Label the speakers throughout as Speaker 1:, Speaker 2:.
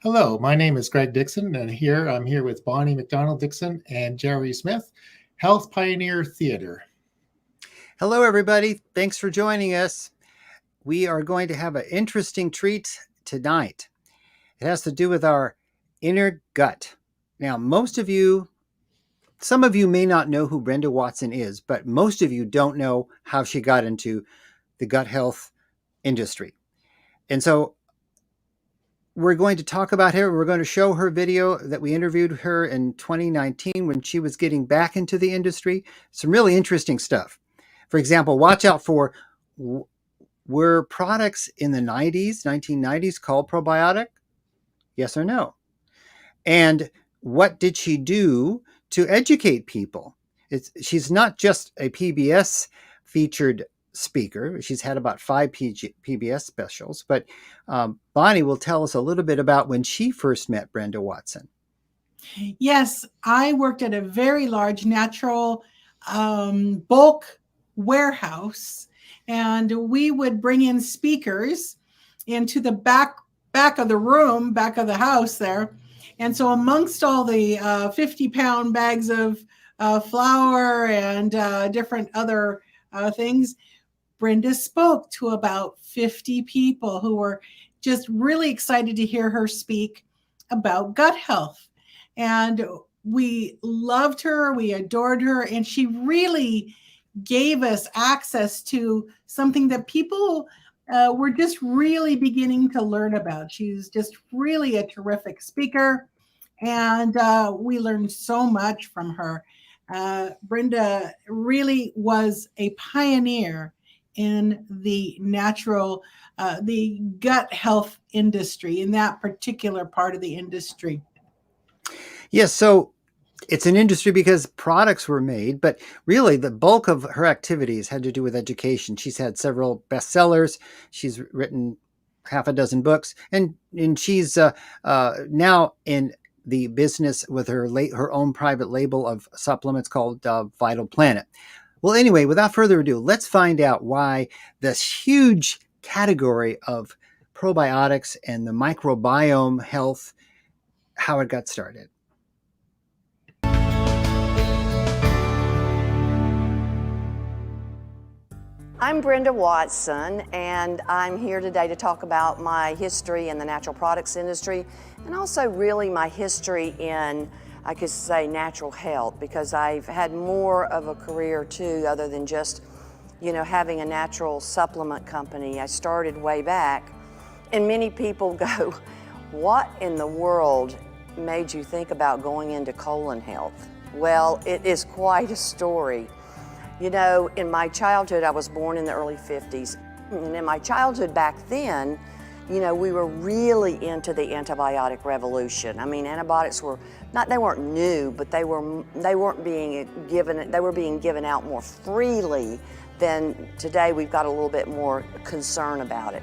Speaker 1: Hello, my name is Greg Dixon, and I'm here with Bonnie McDonald Dixon and Jerry Smith, Health Pioneer Theater.
Speaker 2: Hello, everybody. Thanks for joining us. We are going to have an interesting treat tonight. It has to do with our inner gut. Now, some of you may not know who Brenda Watson is, but most of you don't know how she got into the gut health industry. And so we're going to talk about her. We're going to show her video that we interviewed her in 2019 when she was getting back into the industry. Some really interesting stuff. For example, watch out for, were products in the 1990s called probiotic? Yes or no? And what did she do to educate people? She's not just a PBS featured speaker. She's had about 5 PBS specials, but Bonnie will tell us a little bit about when she first met Brenda Watson.
Speaker 3: Yes, I worked at a very large natural bulk warehouse, and we would bring in speakers into the back of the room, back of the house there. And so amongst all the 50-pound bags of flour and different other things, Brenda spoke to about 50 people who were just really excited to hear her speak about gut health. And we loved her, we adored her, and she really gave us access to something that people were just really beginning to learn about. She's just really a terrific speaker, and we learned so much from her. Brenda really was a pioneer in the the gut health industry, in that particular part of the industry.
Speaker 2: Yes, so it's an industry because products were made, but really the bulk of her activities had to do with education. She's had several bestsellers. She's written half a dozen books, and she's now in the business with her own private label of supplements called Vital Planet. Well, anyway, without further ado, let's find out why this huge category of probiotics and the microbiome health, how it got started.
Speaker 4: I'm Brenda Watson, and I'm here today to talk about my history in the natural products industry, and also really my history in, I could say, natural health, because I've had more of a career too, other than just, having a natural supplement company. I started way back, and many people go, what in the world made you think about going into colon health? Well, it is quite a story. In my childhood, I was born in the early 50s, and in my childhood back then, we were really into the antibiotic revolution. I mean, antibiotics they weren't new, but they were being given out more freely than today. We've got a little bit more concern about it.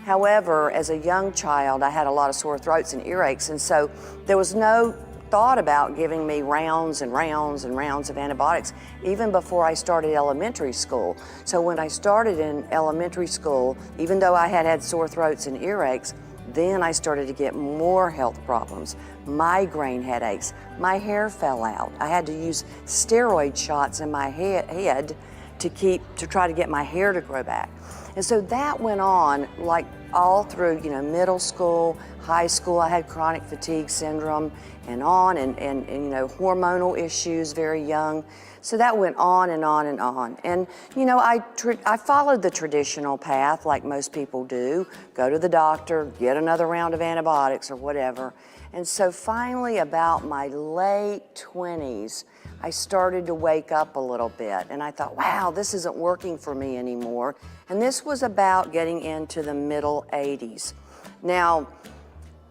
Speaker 4: However, as a young child, I had a lot of sore throats and earaches, and so there was no thought about giving me rounds and rounds and rounds of antibiotics even before I started elementary school. So when I started in elementary school, even though I had sore throats and earaches, then I started to get more health problems, migraine headaches, my hair fell out. I had to use steroid shots in my head to try to get my hair to grow back. And so that went on like all through, middle school, high school. I had chronic fatigue syndrome and on, and hormonal issues very young. So that went on and on and on. And, I followed the traditional path like most people do, go to the doctor, get another round of antibiotics or whatever. And so finally, about my late 20s, I started to wake up a little bit, and I thought, wow, this isn't working for me anymore. And this was about getting into the middle 80s. Now,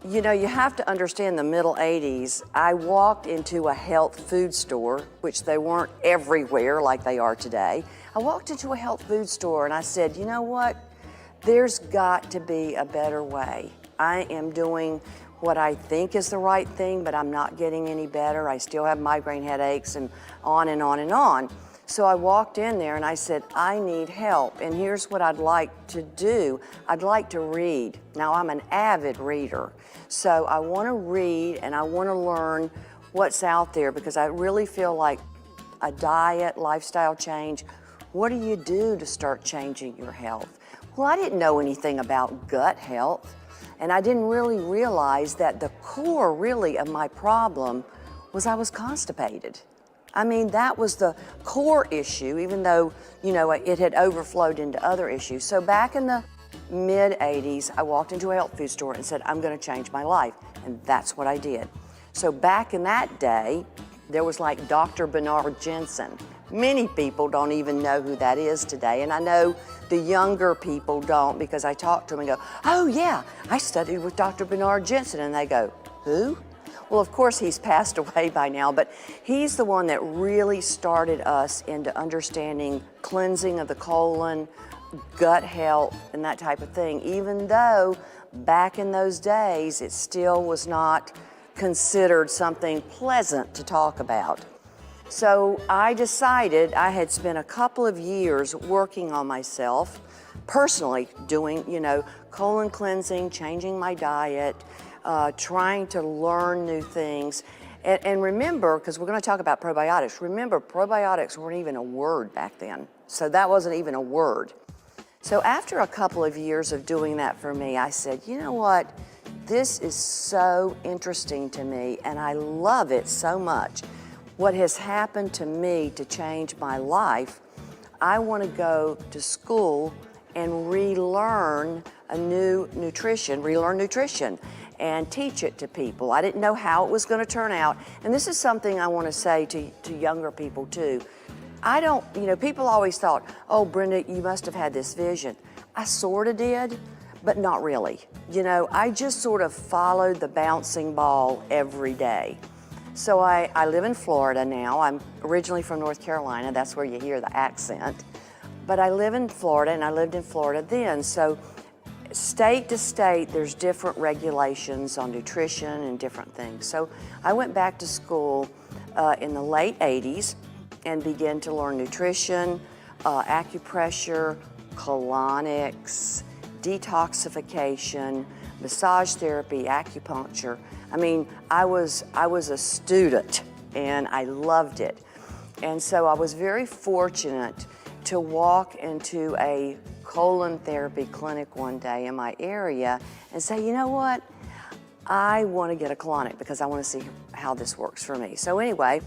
Speaker 4: you have to understand the middle 80s, I walked into a health food store, which they weren't everywhere like they are today. I walked into a health food store and I said, you know what? There's got to be a better way. I am doing what I think is the right thing, but I'm not getting any better. I still have migraine headaches and on and on and on. So I walked in there and I said, I need help, and here's what I'd like to do. I'd like to read. Now, I'm an avid reader, so I want to read and I want to learn what's out there, because I really feel like a diet, lifestyle change, what do you do to start changing your health? Well, I didn't know anything about gut health, and I didn't really realize that the core really of my problem was I was constipated. I mean, that was the core issue, even though, you know, it had overflowed into other issues. So back in the mid-'80s, I walked into a health food store and said, I'm gonna change my life, and that's what I did. So back in that day, there was like Dr. Bernard Jensen. Many people don't even know who that is today, and I know the younger people don't, because I talk to them and go, oh yeah, I studied with Dr. Bernard Jensen, and they go, who? Well, of course, he's passed away by now, but he's the one that really started us into understanding cleansing of the colon, gut health, and that type of thing, even though back in those days, it still was not considered something pleasant to talk about. So I decided, I had spent a couple of years working on myself, personally doing, you know, colon cleansing, changing my diet, trying to learn new things. And remember, because we're going to talk about probiotics, remember probiotics weren't even a word back then. So that wasn't even a word. So after a couple of years of doing that for me, I said, you know what? This is so interesting to me, and I love it so much. What has happened to me to change my life, I want to go to school and relearn a new nutrition, relearn nutrition, and teach it to people. I didn't know how it was going to turn out, and this is something I want to say to younger people too. I don't, you know, people always thought, oh, Brenda, you must have had this vision. I sort of did, but not really. You know, I just sort of followed the bouncing ball every day. So I live in Florida now. I'm originally from North Carolina. That's where you hear the accent. But I live in Florida, and I lived in Florida then. So state to state, there's different regulations on nutrition and different things. So I went back to school in the late 80s and began to learn nutrition, acupressure, colonics, detoxification, massage therapy, acupuncture. I mean, I was a student, and I loved it. And so I was very fortunate to walk into a colon therapy clinic one day in my area and say, you know what? I want to get a colonic because I want to see how this works for me. So anyway,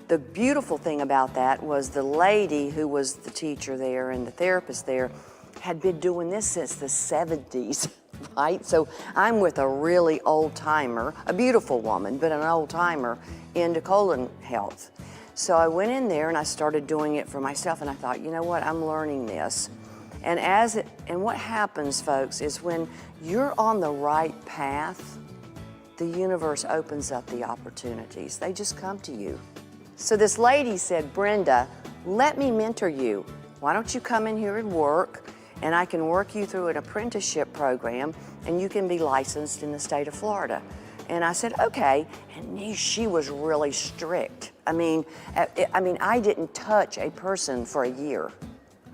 Speaker 4: the beautiful thing about that was the lady who was the teacher there and the therapist there had been doing this since the 70s, right? So I'm with a really old timer, a beautiful woman, but an old timer into colon health. So I went in there and I started doing it for myself, and I thought, you know what, I'm learning this. And what happens, folks, is when you're on the right path, the universe opens up the opportunities. They just come to you. So this lady said, Brenda, let me mentor you. Why don't you come in here and work, and I can work you through an apprenticeship program, and you can be licensed in the state of Florida. And I said, okay. And she was really strict. I mean, I didn't touch a person for a year.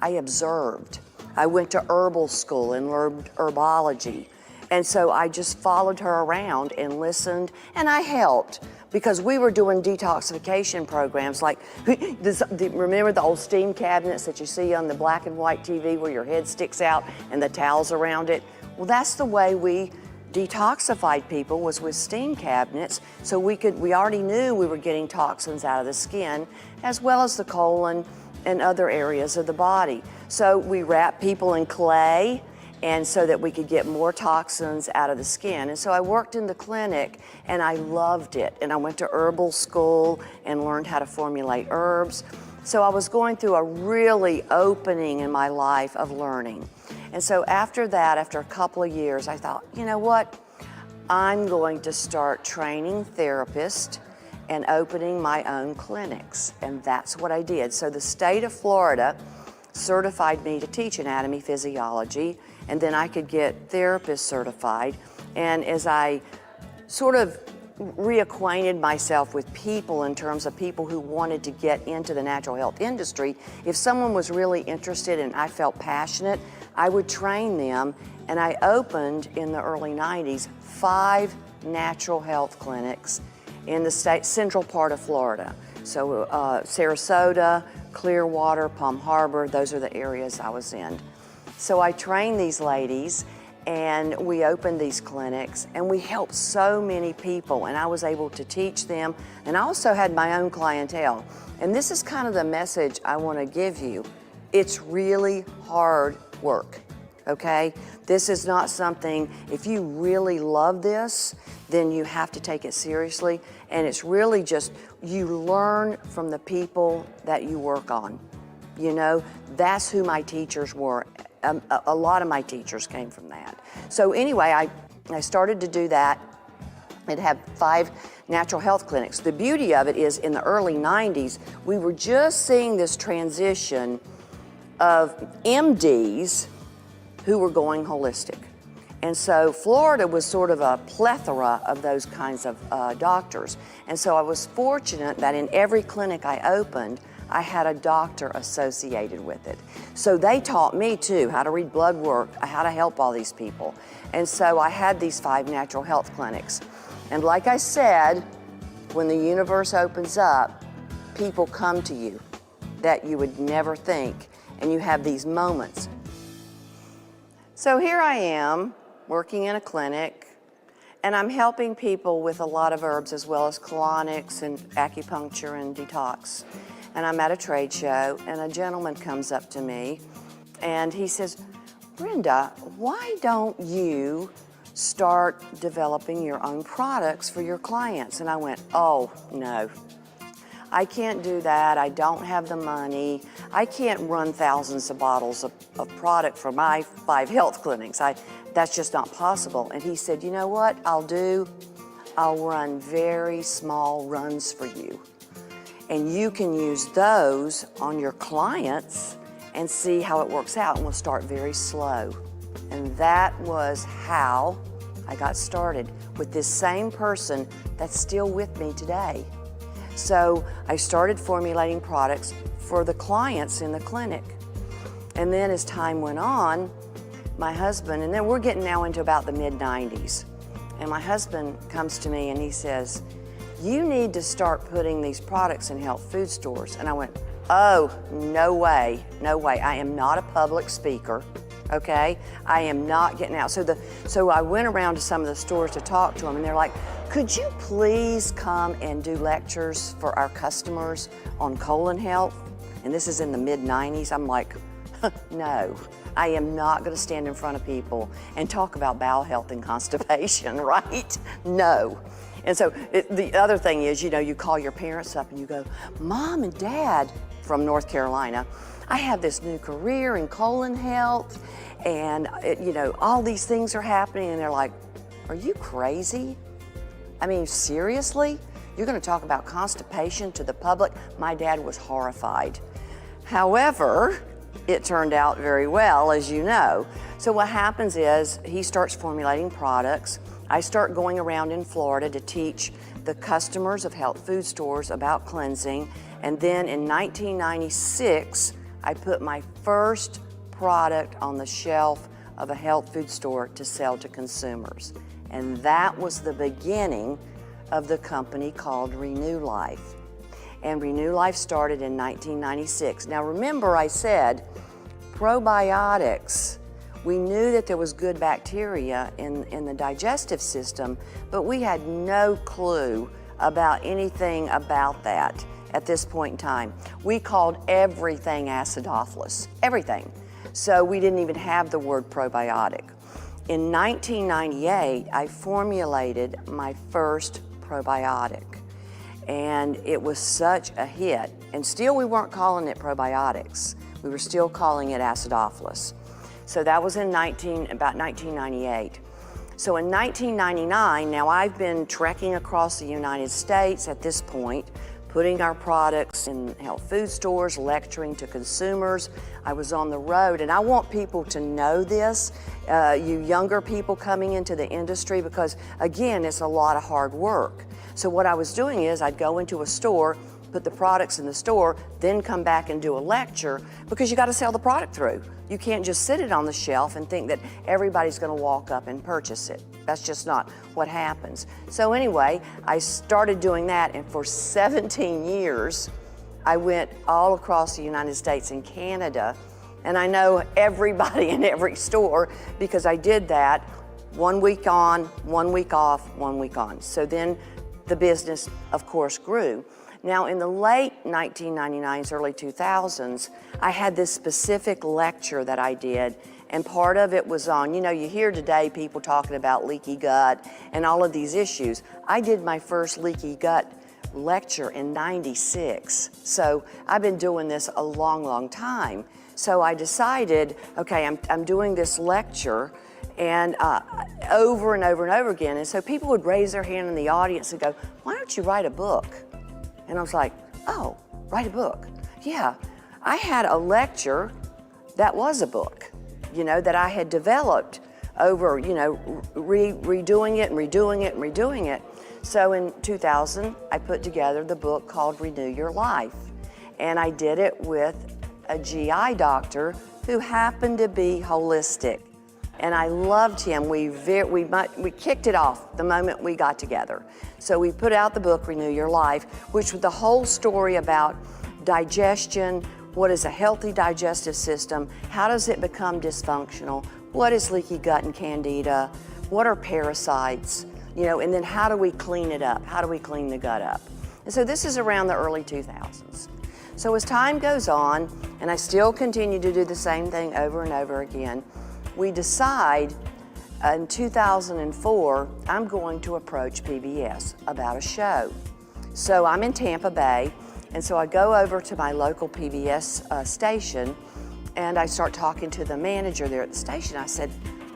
Speaker 4: I observed. I went to herbal school and learned herbology. And so I just followed her around and listened, and I helped because we were doing detoxification programs like, remember the old steam cabinets that you see on the black and white TV where your head sticks out and the towels around it? Well, that's the way we detoxified people, was with steam cabinets, so we already knew we were getting toxins out of the skin as well as the colon and other areas of the body. So we wrapped people in clay, and so that we could get more toxins out of the skin. And so I worked in the clinic, and I loved it. And I went to herbal school and learned how to formulate herbs. So I was going through a really opening in my life of learning. And so after that, after a couple of years, I thought, you know what? I'm going to start training therapists and opening my own clinics. And that's what I did. So the state of Florida certified me to teach anatomy, physiology, and then I could get therapist certified. And as I sort of reacquainted myself with people in terms of people who wanted to get into the natural health industry. If someone was really interested and I felt passionate, I would train them, and I opened in the early 90s 5 natural health clinics in the central part of Florida. So Sarasota, Clearwater, Palm Harbor, those are the areas I was in. So I trained these ladies, and we opened these clinics, and we helped so many people, and I was able to teach them, and I also had my own clientele. And this is kind of the message I want to give you. It's really hard work, okay? This is not something, if you really love this, then you have to take it seriously, and it's really just, you learn from the people that you work on. You know, that's who my teachers were. A lot of my teachers came from that. So anyway, I started to do that. It had 5 natural health clinics. The beauty of it is in the early 90s, we were just seeing this transition of MDs who were going holistic. And so Florida was sort of a plethora of those kinds of doctors. And so I was fortunate that in every clinic I opened, I had a doctor associated with it. So they taught me too how to read blood work, how to help all these people. And so I had these 5 natural health clinics. And like I said, when the universe opens up, people come to you that you would never think, and you have these moments. So here I am working in a clinic, and I'm helping people with a lot of herbs as well as colonics and acupuncture and detox. And I'm at a trade show, and a gentleman comes up to me, and he says, Brenda, why don't you start developing your own products for your clients? And I went, oh, no. I can't do that. I don't have the money. I can't run thousands of bottles of product for my 5 health clinics. That's just not possible. And he said, you know what I'll run very small runs for you. And you can use those on your clients and see how it works out, and we'll start very slow. And that was how I got started with this same person that's still with me today. So I started formulating products for the clients in the clinic. And then as time went on, my husband, and then we're getting now into about the mid-90s, and my husband comes to me and he says, you need to start putting these products in health food stores. And I went, oh, no way, no way. I am not a public speaker, okay? I am not getting out. So I went around to some of the stores to talk to them, and they're like, could you please come and do lectures for our customers on colon health? And this is in the mid-90s. I'm like, no, I am not gonna stand in front of people and talk about bowel health and constipation, right? No. And so the other thing is, you know, you call your parents up and you go, Mom and Dad from North Carolina, I have this new career in colon health, and you know, all these things are happening, and they're like, are you crazy? I mean, seriously? You're gonna talk about constipation to the public? My dad was horrified. However, it turned out very well, as you know. So what happens is he starts formulating products. I start going around in Florida to teach the customers of health food stores about cleansing. And then in 1996, I put my first product on the shelf of a health food store to sell to consumers. And that was the beginning of the company called Renew Life. And Renew Life started in 1996. Now remember, I said probiotics. We knew that there was good bacteria in the digestive system, but we had no clue about anything about that at this point in time. We called everything acidophilus, everything. So we didn't even have the word probiotic. In 1998, I formulated my first probiotic, and it was such a hit. And still we weren't calling it probiotics. We were still calling it acidophilus. So that was in about 1998. So in 1999, now I've been trekking across the United States at this point, putting our products in health food stores, lecturing to consumers. I was on the road, and I want people to know this, you younger people coming into the industry, because again, it's a lot of hard work. So what I was doing is I'd go into a store, put the products in the store, then come back and do a lecture, because you got to sell the product through. You can't just sit it on the shelf and think that everybody's going to walk up and purchase it. That's just not what happens. So anyway, I started doing that, and for 17 years, I went all across the United States and Canada, and I know everybody in every store because I did that 1 week on, 1 week off, 1 week on. So then the business, of course, grew. Now, in the late 1999s, early 2000s, I had this specific lecture that I did, and part of it was on, you hear today people talking about leaky gut and all of these issues. I did my first leaky gut lecture in '96. So I've been doing this a long, long time. So I decided, okay, I'm doing this lecture, and over and over and over again. And so people would raise their hand in the audience and go, why don't you write a book? And I was like, oh, write a book. Yeah, I had a lecture that was a book, that I had developed over, redoing it and redoing it and redoing it. So in 2000, I put together the book called Renew Your Life. And I did it with a GI doctor who happened to be holistic. And I loved him. We kicked it off the moment we got together. So we put out the book, Renew Your Life, which was the whole story about digestion, what is a healthy digestive system, how does it become dysfunctional, what is leaky gut and candida, what are parasites, and then how do we clean it up? How do we clean the gut up? And so this is around the early 2000s. So as time goes on, and I still continue to do the same thing over and over again, we decide in 2004, I'm going to approach PBS about a show. So I'm in Tampa Bay, and so I go over to my local PBS station, and I start talking to the manager there at the station. I said,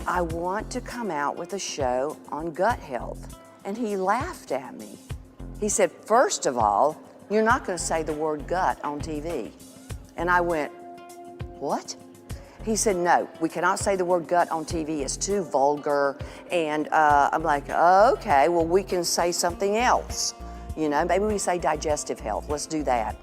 Speaker 4: I want to come out with a show on gut health. And he laughed at me. He said, first of all, you're not going to say the word gut on TV. And I went, what? He said, no, we cannot say the word gut on TV. It's too vulgar. And I'm like, oh, okay, well, we can say something else. Maybe we say digestive health. Let's do that.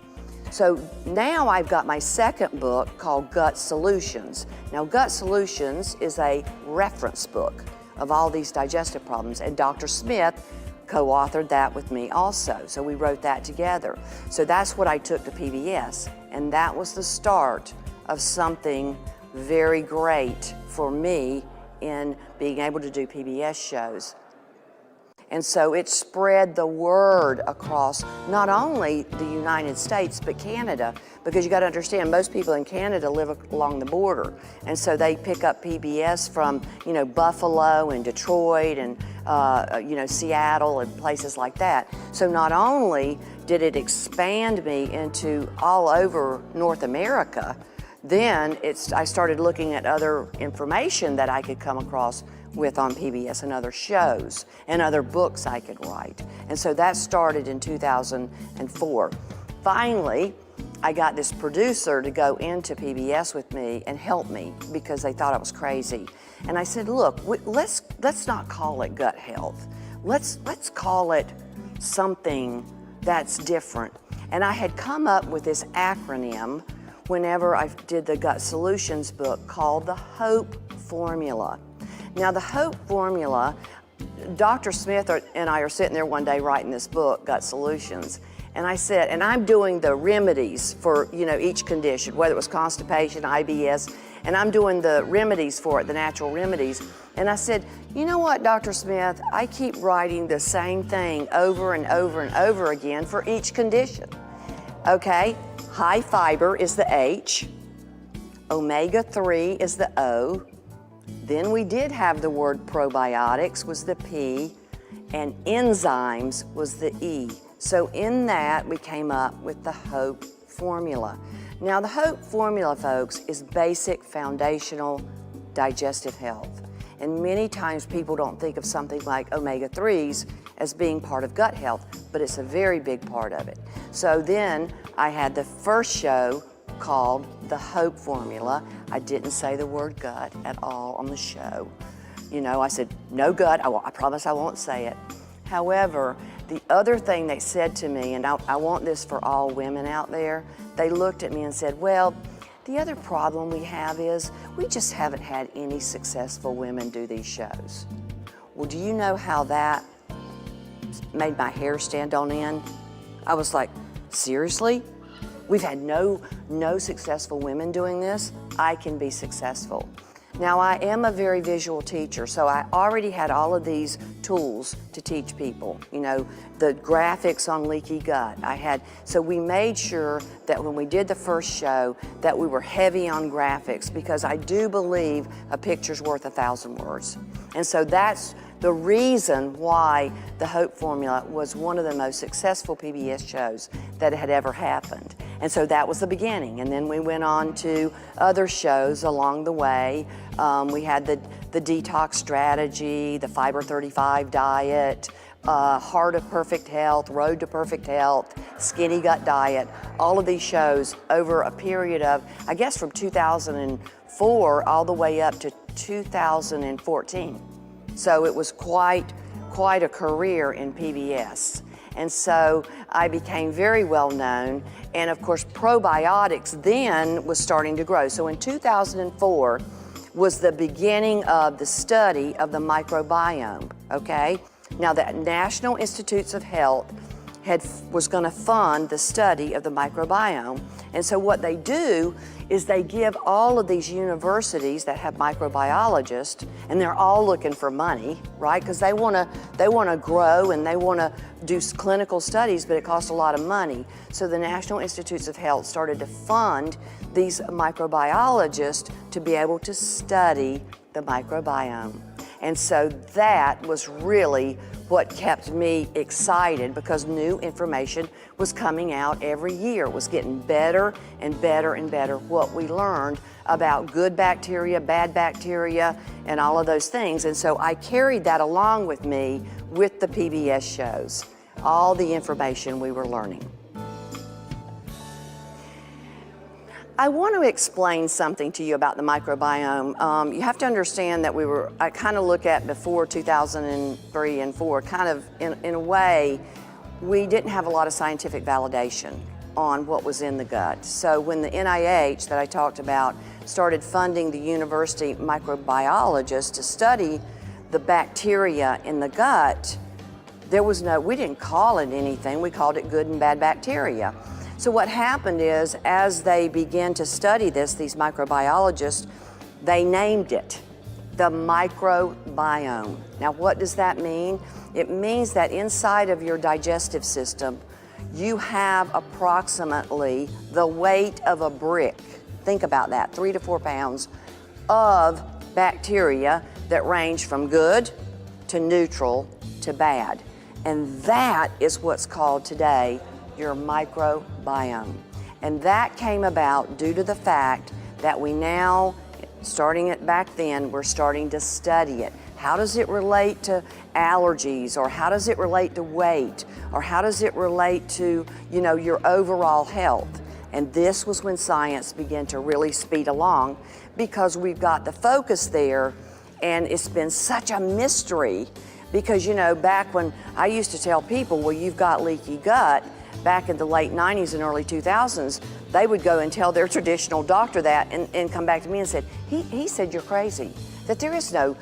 Speaker 4: So now I've got my second book called Gut Solutions. Now, Gut Solutions is a reference book of all these digestive problems, and Dr. Smith co-authored that with me also. So we wrote that together. So that's what I took to PBS, and that was the start of something very great for me in being able to do PBS shows. And so it spread the word across not only the United States, but Canada, because you got to understand, most people in Canada live along the border. And so they pick up PBS from, Buffalo and Detroit and, Seattle and places like that. So not only did it expand me into all over North America, then I started looking at other information that I could come across with on PBS and other shows and other books I could write. And so that started in 2004. Finally, I got this producer to go into PBS with me and help me because they thought I was crazy. And I said, look, let's not call it gut health. Let's call it something that's different. And I had come up with this acronym whenever I did the Gut Solutions book called the HOPE Formula. Now, the HOPE Formula, Dr. Smith and I are sitting there one day writing this book, Gut Solutions, and I said, and I'm doing the remedies for, each condition, whether it was constipation, IBS, and I'm doing the remedies for it, the natural remedies. And I said, you know what, Dr. Smith, I keep writing the same thing over and over and over again for each condition. Okay, high fiber is the H, omega-3 is the O, then we did have the word probiotics was the P, and enzymes was the E. So in that, we came up with the HOPE formula. Now, the HOPE formula, folks, is basic foundational digestive health. And many times people don't think of something like omega-3s as being part of gut health, but it's a very big part of it. So then I had the first show called the HOPE formula. I didn't say the word gut at all on the show. I said, no gut, I promise I won't say it. However, the other thing they said to me, and I want this for all women out there, they looked at me and said, well, the other problem we have is we just haven't had any successful women do these shows. Well, do you know how that made my hair stand on end? I was like, seriously? We've had no successful women doing this? I can be successful. Now, I am a very visual teacher, so I already had all of these tools to teach people. You know, the graphics on leaky gut. So we made sure that when we did the first show that we were heavy on graphics, because I do believe a picture's worth 1,000 words. And so that's the reason why the Hope Formula was one of the most successful PBS shows that had ever happened. And so that was the beginning. And then we went on to other shows along the way. We had the detox strategy, the Fiber 35 diet, Heart of Perfect Health, Road to Perfect Health, Skinny Gut Diet, all of these shows over a period of, I guess from 2004 all the way up to 2014. So it was quite a career in PBS. And so I became very well known. And of course, probiotics then was starting to grow. So in 2004 was the beginning of the study of the microbiome, okay? Now the National Institutes of Health was gonna fund the study of the microbiome. And so what they do is they give all of these universities that have microbiologists, and they're all looking for money, right? Because they wanna grow and they wanna do clinical studies, but it costs a lot of money. So the National Institutes of Health started to fund these microbiologists to be able to study the microbiome. And so that was really what kept me excited, because new information was coming out every year. It was getting better and better and better what we learned about good bacteria, bad bacteria, and all of those things. And so I carried that along with me with the PBS shows, all the information we were learning. I want to explain something to you about the microbiome. You have to understand that I kind of look at before 2003 and 4, kind of in a way, we didn't have a lot of scientific validation on what was in the gut. So when the NIH that I talked about started funding the university microbiologists to study the bacteria in the gut, we didn't call it anything, we called it good and bad bacteria. So what happened is, as they began to study this, these microbiologists, they named it the microbiome. Now, what does that mean? It means that inside of your digestive system, you have approximately the weight of a brick. Think about that, 3 to 4 pounds of bacteria that range from good to neutral to bad. And that is what's called today your microbiome. And that came about due to the fact that we now, starting it back then, we're starting to study it. How does it relate to allergies, or how does it relate to weight, or how does it relate to, your overall health? And this was when science began to really speed along, because we've got the focus there, and it's been such a mystery. Because back when I used to tell people, well, you've got leaky gut, back in the late 90s and early 2000s, they would go and tell their traditional doctor that and come back to me and said, he said you're crazy, that there's no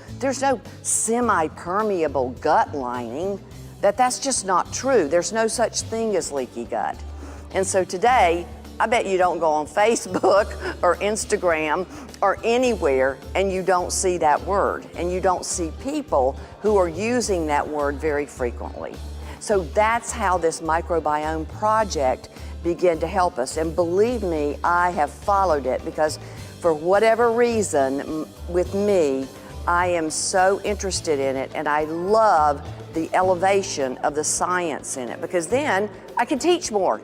Speaker 4: semi-permeable gut lining, that's just not true. There's no such thing as leaky gut. And so today, I bet you don't go on Facebook or Instagram or anywhere and you don't see that word, and you don't see people who are using that word very frequently. So that's how this microbiome project began to help us. And believe me, I have followed it, because for whatever reason with me, I am so interested in it, and I love the elevation of the science in it, because then I can teach more.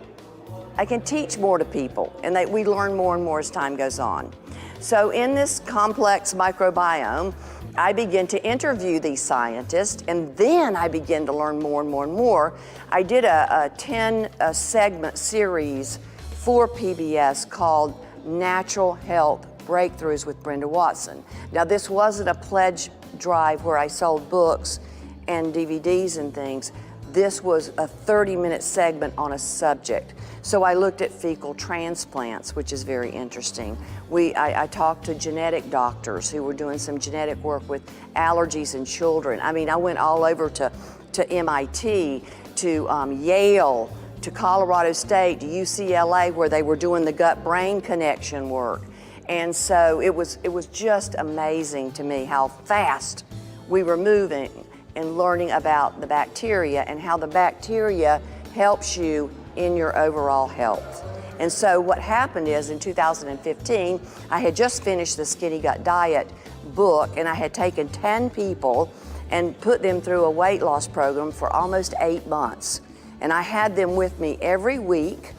Speaker 4: I can teach more to people, and we learn more and more as time goes on. So in this complex microbiome, I begin to interview these scientists, and then I begin to learn more and more and more. I did a 10-segment series for PBS called Natural Health Breakthroughs with Brenda Watson. Now, this wasn't a pledge drive where I sold books and DVDs and things, this was a 30-minute segment on a subject. So I looked at fecal transplants, which is very interesting. I talked to genetic doctors who were doing some genetic work with allergies in children. I mean, I went all over to MIT, to Yale, to Colorado State, to UCLA, where they were doing the gut-brain connection work. And so it was just amazing to me how fast we were moving and learning about the bacteria and how the bacteria helps you in your overall health. And so what happened is in 2015, I had just finished the Skinny Gut Diet book, and I had taken 10 people and put them through a weight loss program for almost 8 months. And I had them with me every week,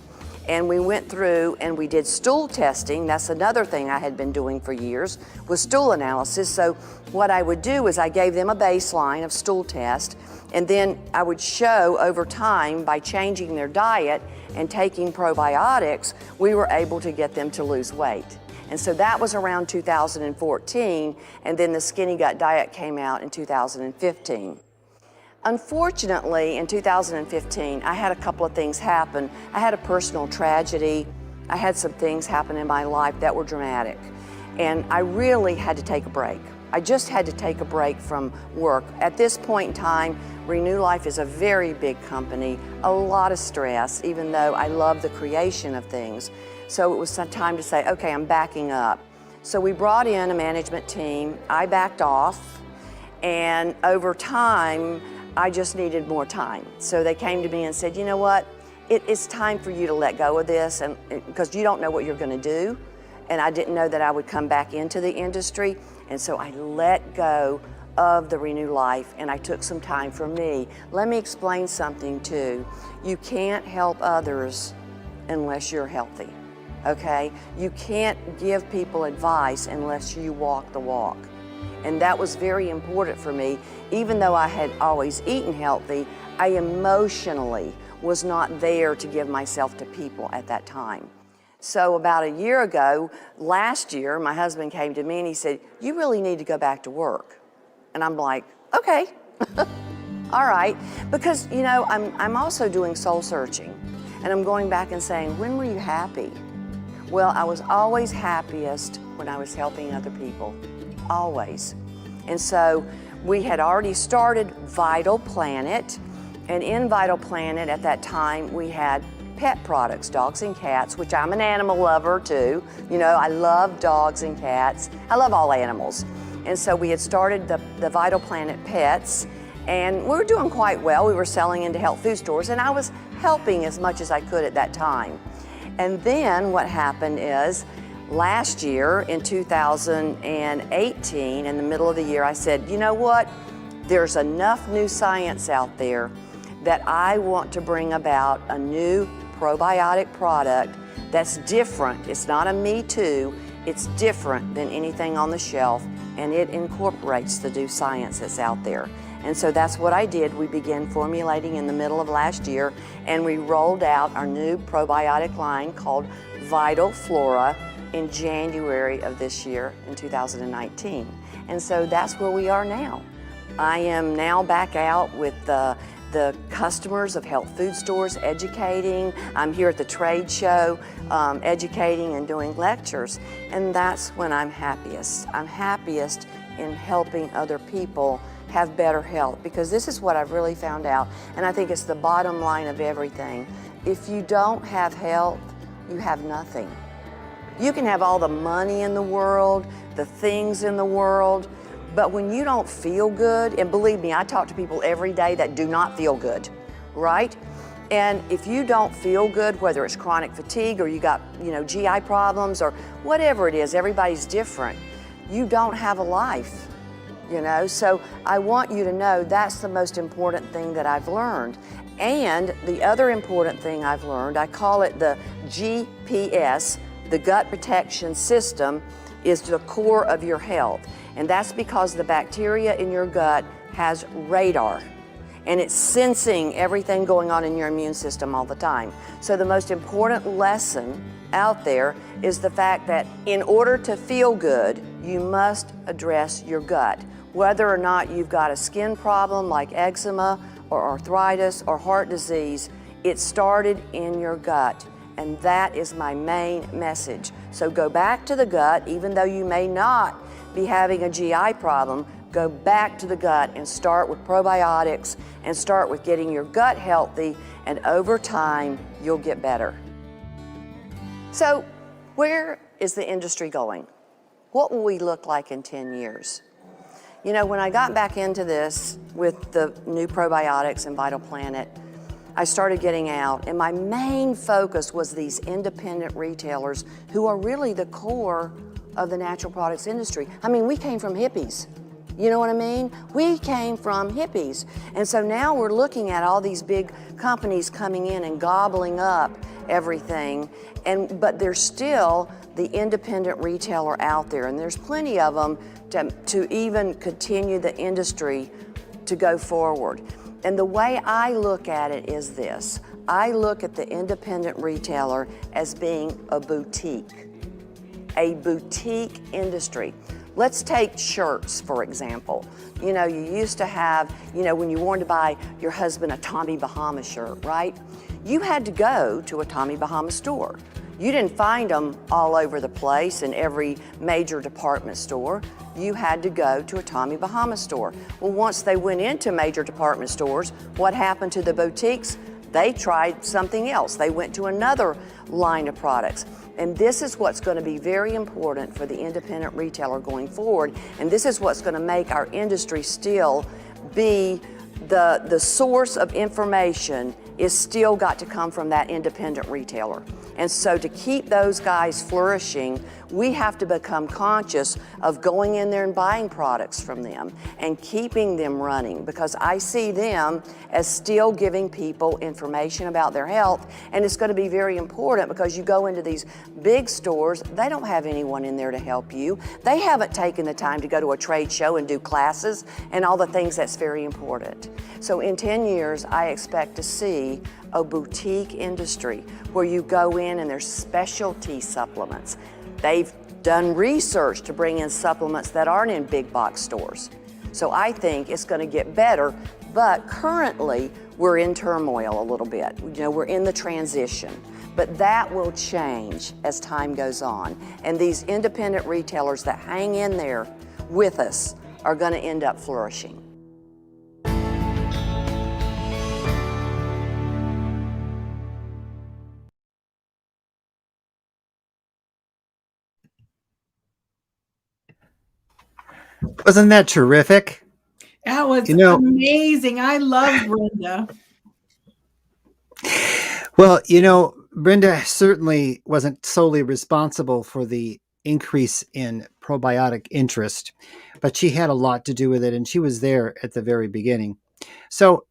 Speaker 4: and we went through and we did stool testing. That's another thing I had been doing for years, was stool analysis. So what I would do is I gave them a baseline of stool test, and then I would show over time, by changing their diet and taking probiotics, we were able to get them to lose weight. And so that was around 2014, and then the Skinny Gut Diet came out in 2015. Unfortunately, in 2015, I had a couple of things happen. I had a personal tragedy. I had some things happen in my life that were dramatic, and I really had to take a break. I just had to take a break from work. At this point in time, Renew Life is a very big company, a lot of stress, even though I love the creation of things. So it was some time to say, okay, I'm backing up. So we brought in a management team. I backed off, and over time, I just needed more time. So they came to me and said, you know what? It's time for you to let go of this, and because you don't know what you're going to do. And I didn't know that I would come back into the industry. And so I let go of the Renew Life, and I took some time for me. Let me explain something too. You can't help others unless you're healthy, okay? You can't give people advice unless you walk the walk. And that was very important for me. Even though I had always eaten healthy, I emotionally was not there to give myself to people at that time. So about a year ago, last year, my husband came to me and he said, you really need to go back to work. And I'm like, okay, all right. Because, you know, I'm also doing soul searching, and I'm going back and saying, when were you happy? Well, I was always happiest when I was helping other people, always. And so we had already started Vital Planet, and in Vital Planet at that time, we had pet products, dogs and cats, which I'm an animal lover too. You know, I love dogs and cats. I love all animals. And so we had started the Vital Planet Pets, and we were doing quite well. We were selling into health food stores, and I was helping as much as I could at that time. And then what happened is, last year in 2018, in the middle of the year, I said, you know what? There's enough new science out there that I want to bring about a new probiotic product that's different. It's not a me too, it's different than anything on the shelf, and it incorporates the new science that's out there. And so that's what I did. We began formulating in the middle of last year, and we rolled out our new probiotic line called Vital Flora in January of this year, in 2019. And so that's where we are now. I am now back out with the customers of health food stores, educating. I'm here at the trade show, educating and doing lectures. And that's when I'm happiest. I'm happiest in helping other people have better health, because this is what I've really found out, and I think it's the bottom line of everything. If you don't have health, you have nothing. You can have all the money in the world, the things in the world, but when you don't feel good, and believe me, I talk to people every day that do not feel good, right? And if you don't feel good, whether it's chronic fatigue or you got, GI problems or whatever it is, everybody's different, you don't have a life, So I want you to know that's the most important thing that I've learned. And the other important thing I've learned, I call it the GPS, the gut protection system, is the core of your health. And that's because the bacteria in your gut has radar, and it's sensing everything going on in your immune system all the time. So the most important lesson out there is the fact that in order to feel good, you must address your gut. Whether or not you've got a skin problem like eczema or arthritis or heart disease, it started in your gut. And that is my main message. So go back to the gut, even though you may not be having a GI problem, go back to the gut and start with probiotics and start with getting your gut healthy, and over time, you'll get better. So where is the industry going? What will we look like in 10 years? You know, when I got back into this with the new probiotics and Vital Planet, I started getting out, and my main focus was these independent retailers who are really the core of the natural products industry. I mean, we came from hippies. You know what I mean? We came from hippies. And so now we're looking at all these big companies coming in and gobbling up everything, but there's still the independent retailer out there, and there's plenty of them to even continue the industry to go forward. And the way I look at it is this. I look at the independent retailer as being a boutique industry. Let's take shirts, for example. You know, you used to have, you know, when you wanted to buy your husband a Tommy Bahama shirt, right? You had to go to a Tommy Bahama store. You didn't find them all over the place in every major department store. You had to go to a Tommy Bahama store. Well, once they went into major department stores, what happened to the boutiques? They tried something else. They went to another line of products. And this is what's going to be very important for the independent retailer going forward. And this is what's going to make our industry still be the source of information is still got to come from that independent retailer. And so to keep those guys flourishing, we have to become conscious of going in there and buying products from them and keeping them running, because I see them as still giving people information about their health. And it's going to be very important, because you go into these big stores, they don't have anyone in there to help you. They haven't taken the time to go to a trade show and do classes and all the things that's very important. So in 10 years, I expect to see a boutique industry where you go in and there's specialty supplements. They've done research to bring in supplements that aren't in big box stores. So I think it's going to get better, but currently we're in turmoil a little bit. You know, we're in the transition, but that will change as time goes on. And these independent retailers that hang in there with us are going to end up flourishing.
Speaker 2: Wasn't that terrific?
Speaker 3: That was amazing. I love Brenda.
Speaker 2: Well, Brenda certainly wasn't solely responsible for the increase in probiotic interest, but she had a lot to do with it, and she was there at the very beginning. So,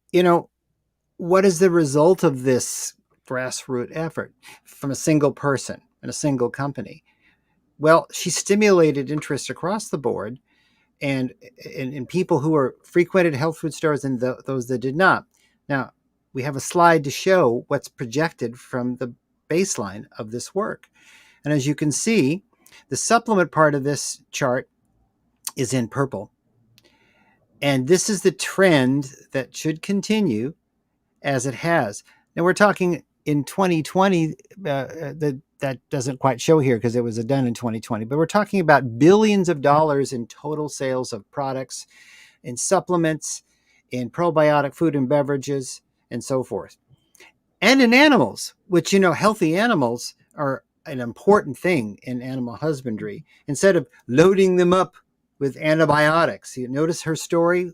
Speaker 2: what is the result of this grassroots effort from a single person and a single company? Well, she stimulated interest across the board, and in people who are frequented health food stores and those that did not. Now, we have a slide to show what's projected from the baseline of this work. And as you can see, the supplement part of this chart is in purple. And this is the trend that should continue as it has. Now, we're talking in 2020, that doesn't quite show here because it was done in 2020, but we're talking about billions of dollars in total sales of products, in supplements, in probiotic food and beverages, and so forth. And in animals, which, healthy animals are an important thing in animal husbandry. Instead of loading them up with antibiotics, you notice her story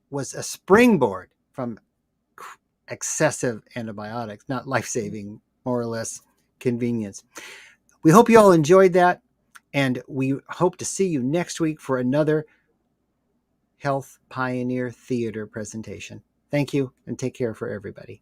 Speaker 2: was a springboard from excessive antibiotics, not life-saving, more or less convenience. We hope you all enjoyed that, and we hope to see you next week for another Health Pioneer Theater presentation. Thank you, and take care for everybody.